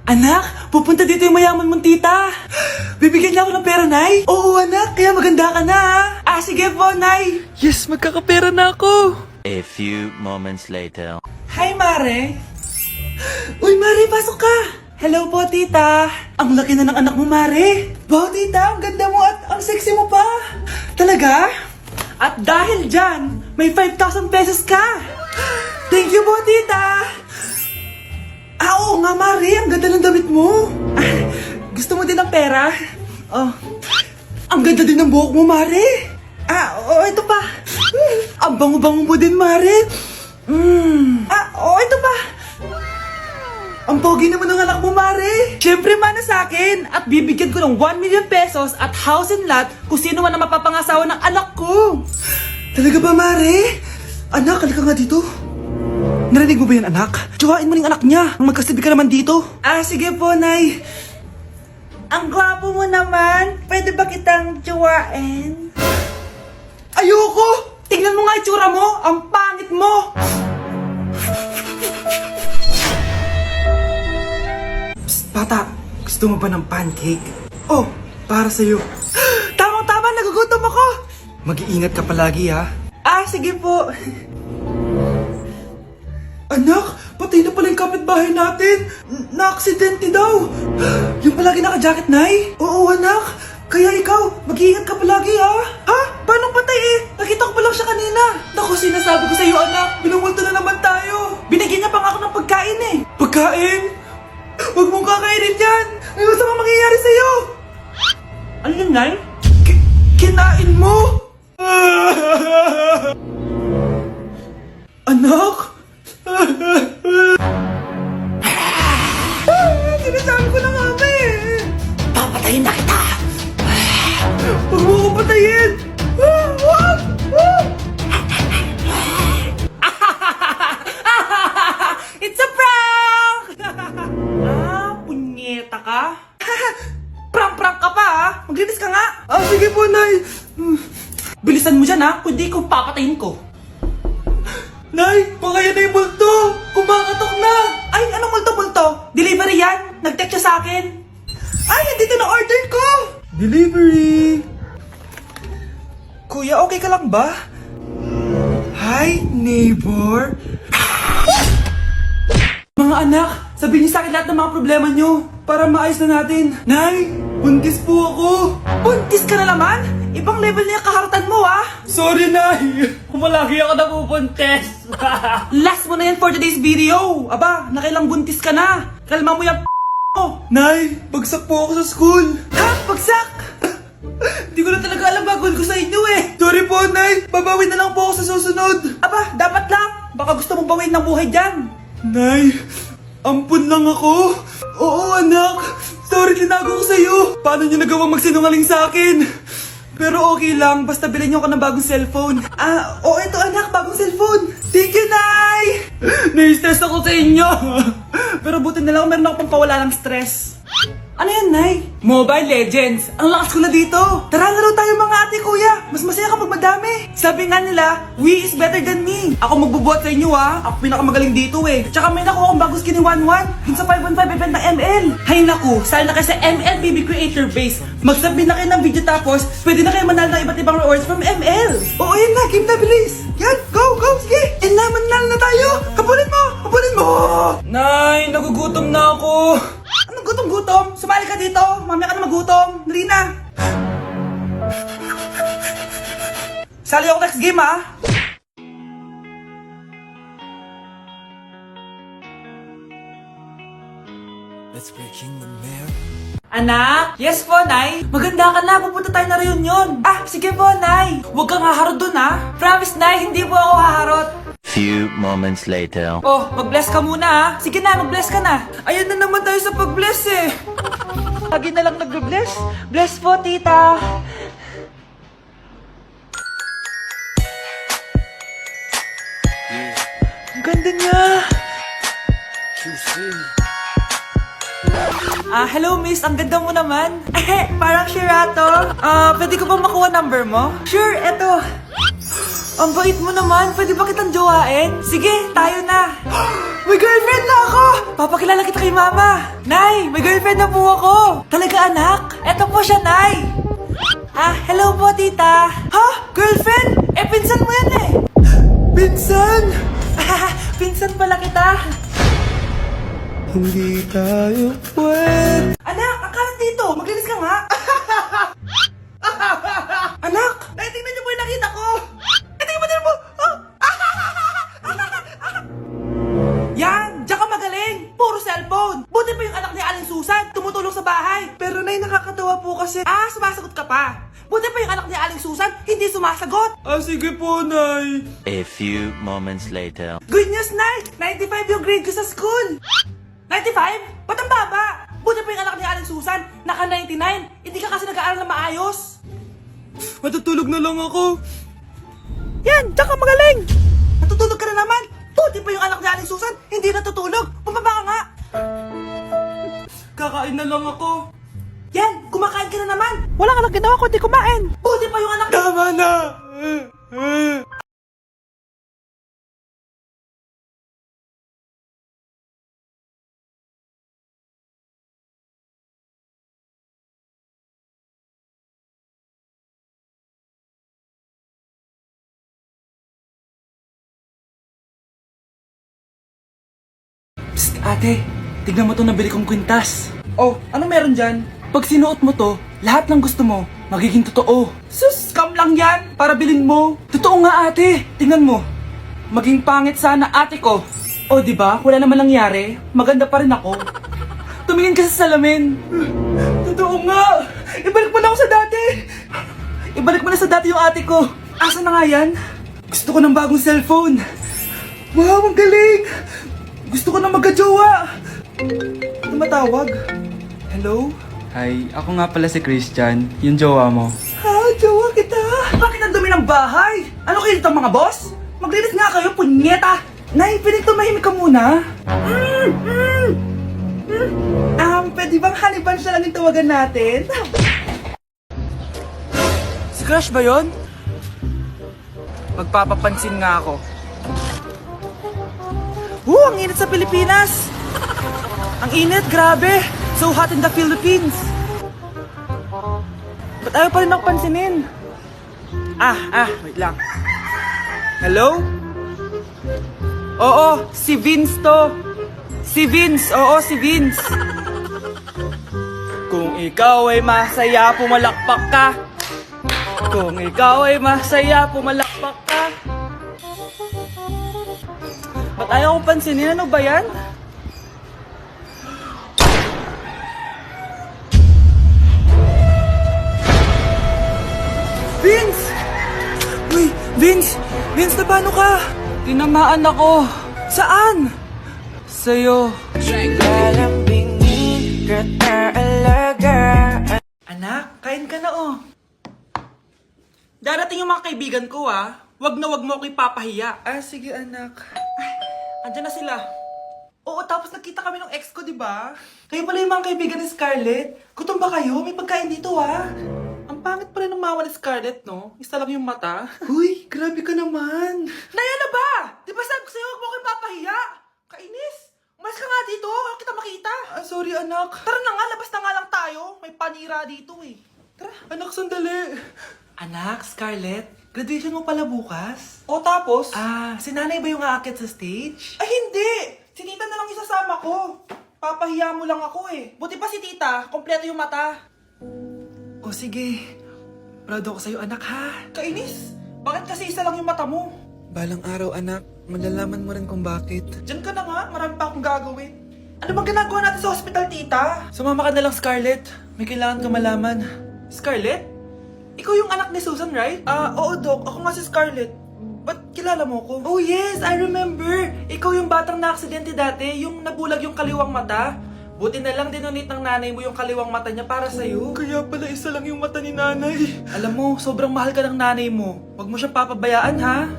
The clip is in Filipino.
Anak, pupunta dito yung mayaman mong tita. Bibigyan niya ako ng pera, Nay. Oo, anak, kaya maganda ka na. Sige po, Nay. Yes, magkakapera na ako. A few moments later. Hi, Mare. Uy, Mare, pasok ka. Hello po, tita. Ang laki na ng anak mo, Mare. Wow, tita, ang ganda mo at ang sexy mo pa. Talaga? At dahil dyan, may 5,000 pesos ka. Thank you po, tita. Oo nga, Mare, ang ganda ng damit mo. Gusto mo din ng pera? Oh, ang ganda din ng buhok mo, Mare. Ito pa. Ang bango-bango mo din, Mare. Ito pa. Ang pogi naman ng anak mo, Mare. Siyempre, mana sa akin. At bibigyan ko ng 1 million pesos at house and lot kung sino man ang mapapangasawa ng anak ko. Talaga ba, Mare? Anak, halika nga dito. Narinig mo ba yan, anak? Tsuhain mo ng anak niya. Magkasabi ka naman dito. Sige po, Nay. Ang gwapo mo naman. Pwede ba kitang tsuhain? Ayoko! Tingnan mo nga itsura mo. Ang pangit mo. Psst, bata. Gusto mo ba ng pancake? Oh, para sa'yo. Tamang-tama, nagugutom ako. Mag-iingat ka palagi, ha? Sige po. Anak, patay na pala yung kapitbahay natin. Na-aksidente daw. Yung palagi naka-jacket, Nay? Oo, anak. Kaya ikaw, mag-iingat ka palagi, ha? Paano patay eh? Nakita ko pa lang siya kanina. Naku, sinasabi ko sa'yo, anak. Binumulto na naman tayo. Binigyan niya pa nga ako ng pagkain eh. Pagkain? Huwag mong kakainin yan. May masama mangyayari sa'yo. Ano yun, Nay? Kinain mo? Anak? Sinasabi ko na nga eh. Papatayin na kita. Huwag mo ko patayin. It's a prank! Punyeta ka? Prank-prank ka pa, ha? Maglinis ka nga. Sige po, Nay. Bilisan mo dyan, ha? Kundi ko papatayin ko. Nay, pakaya na yung multo! Kumakatok na! Ay, anong multo-multo? Delivery yan? Nag-text siya sa akin. Ay, nandito na order ko! Delivery! Kuya, okay ka lang ba? Hi, neighbor! Mga anak, sabihin niyo sa akin lahat ng mga problema niyo para maayos na natin. Nay, buntis po ako! Buntis ka na naman? Ibang level niya kaharatan mo, ha? Sorry, Nay! Kumalagi ako nabubuntis! Last mo na yan for today's video! Aba, nakailang buntis ka na! Kalma mo yung mo! Nay, bagsak po ako sa school! Ha? Bagsak? Hindi ko na talaga alam bagol ko sa inyo eh! Sorry po, Nay! Babawi na lang po ako sa susunod! Aba, dapat lang! Baka gusto mong bawiin ng buhay dyan! Nay, ampun lang ako! Oo, anak! Sorry, tinago ko sa'yo! Paano niyo nagawang magsinungaling sa akin? Pero okay lang, basta bilhin niyo ako ng bagong cellphone. Ito anak, bagong cellphone. Thank you, Nay! Nai-stress ako sa inyo. Pero buti na lang, meron ako pampawala ng stress. Ano yan, Nay? Mobile Legends. Ang lakas ko na dito. Tara, laro tayo mga ate, kuya. Mas masaya kapag madami. Sabi nga nila, we is better than me. Ako magbubuhat sa inyo, ha. Ako pinakamagaling dito, eh. Tsaka may nakuha akong bagong skin ni 1-1. Dun sa 515 event ng ML. Hay naku, sali na kayo sa ML BB Creator Base. Mag-submit na kayo ng video tapos, pwede na kayo manalo ng iba't ibang rewards from ML. Oo, yan na. Game na, bilis. Yan, go, go, sige. And na, manalo na tayo. Habulin mo, habulin mo. Nay, nagugutom na ako. Anong gutom-gutom? Sumali ka dito. Mamaya ka na magutom. Dali na. Sali ako next game, ha? Let's breaking the mirror. Anak? Yes po, Nay. Maganda ka na. Pupunta tayo na reunion. Sige po, Nay. Huwag kang haharot dun, ha? Promise, Nay. Hindi po ako haharot. Few moments later. Oh, mag-bless ka muna, ha? Sige na, mag-bless ka na. Ayan na naman tayo sa pag-bless, eh. Lagi na lang nag-bless. Bless po, tita. Ang ganda niya. QC. Hello miss, ang ganda mo naman. Parang Shirato. Pwede ko ba makuha number mo? Sure, eto. Ang bait mo naman, pwede ba kitang jowain? Sige, tayo na. May girlfriend na ako! Papakilala kita kay mama. Nay, girlfriend na po ako! Talaga anak? Eto po siya, Nay! Hello po, tita! Ha? Girlfriend? Pinsan mo yan eh! Pinsan? Pinsan pala kita! Hindi tayo pwede. Anak, akala dito! Maglinis ka nga! Anak! Tingnan niyo po yung nakita ko! Tingnan mo din po! Yan! Diyan ka magaling! Puro cellphone! Buti pa yung anak ni Aling Susan tumutulong sa bahay! Pero Nay, nakakatawa po kasi... sumasagot ka pa! Buti pa yung anak ni Aling Susan hindi sumasagot! Sige po, Nay! A few moments later. Good news, Nay! 95 yung grade ko sa school! 95? Ba't ang baba? Buti pa yung anak ni Aling Susan naka 99! Hindi ka kasi nag-aaral na maayos! Matutulog na lang ako! Yan! Diyan ka magaling! Natutulog ka na naman! Buti pa yung anak ni Aling Susan hindi natutulog! Pumaba ka nga! Kakain na lang ako! Yan! Kumakain ka na naman! Wala ka lang ginawa kundi kumain! Buti pa yung anak... Tama na! Psst, ate, tignan mo itong nabili kong kwintas. Oh, ano meron dyan? Pag sinuot mo to, lahat ng gusto mo, magiging totoo. Sus, scam lang yan, para bilhin mo. Totoo nga ate, tingnan mo. Maging pangit sana ate ko. Oh, di ba? Wala naman nangyari. Maganda pa rin ako. Tumingin ka sa salamin. Totoo nga. Ibalik mo na ako sa dati. Ibalik mo na sa dati yung ate ko. Asa na nga yan? Gusto ko ng bagong cellphone. Wow, ang galing. Gusto ko na magka-jowa! Tumatawag? Hello? Hi, ako nga pala si Christian, yung jowa mo. Ha? Jowa kita? Bakit ang dumi ng bahay? Ano kayo dito mga boss? Maglinis nga kayo, punyeta! Nay, piling tumahimik ka muna? Pwede bang honey bunch na lang yung tawagan natin? Si Crush ba yun? Magpapapansin nga ako. Ang init sa Pilipinas! Ang init, grabe! So hot in the Philippines! Ba't ayaw pa rin ako pansinin? Wait lang. Hello? Oo, si Vince to. Si Vince, oo, si Vince. Kung ikaw ay masaya, pumalakpak ka. Kung ikaw ay masaya, pumalakpak ka. Ba't ayaw kong pansinin? Ano ba yan? Vince! Uy, Vince! Vince, na paano ka? Tinamaan ako. Saan? Sa'yo. Anak, kain ka na oh. Darating yung mga kaibigan ko Wag na wag mo ako ipapahiya. Sige anak. Andiyan na sila. Oo, tapos nagkita kami ng ex ko, di ba? Kayo pala yung mga kaibigan ni Scarlett. Gutom ba kayo? May pagkain dito, Ang pangit pa rin ng mama ni Scarlett, no? Isa lang yung mata. Uy, grabe ka naman. Naya na ba? Di ba sabi ko sa'yo, huwag mo kayo papahiya? Kainis. Umalis ka nga dito. Huwag kita makita. Sorry, anak. Tara na nga, labas na nga lang tayo. May panira dito, eh. Tara. Anak, sandali. Anak, Scarlett, graduation mo pala bukas? O tapos? Si nanay ba yung aakit sa stage? Ay, hindi! Si tita na lang isasama ko. Papahiya mo lang ako eh. Buti pa si tita, kompleto yung mata. O sige, proud ako sa'yo anak ha. Kainis, bakit kasi isa lang yung mata mo? Balang araw anak, malalaman mo rin kung bakit. Diyan ka na nga, marami pa akong gagawin. Ano bang ginagawa natin sa hospital tita? Sumama ka na lang Scarlett, may kailangan ka malaman. Scarlett? Ikaw yung anak ni Susan, right? Oo, Doc. Ako nga si Scarlett. Ba't kilala mo ko? Oh, yes! I remember! Ikaw yung batang na-aksidente dati, yung nabulag yung kaliwang mata. Buti na lang dinonate ng nanay mo yung kaliwang mata niya para sa'yo. Kaya pala isa lang yung mata ni nanay. Alam mo, sobrang mahal ka ng nanay mo. Huwag mo siyang papabayaan, ha?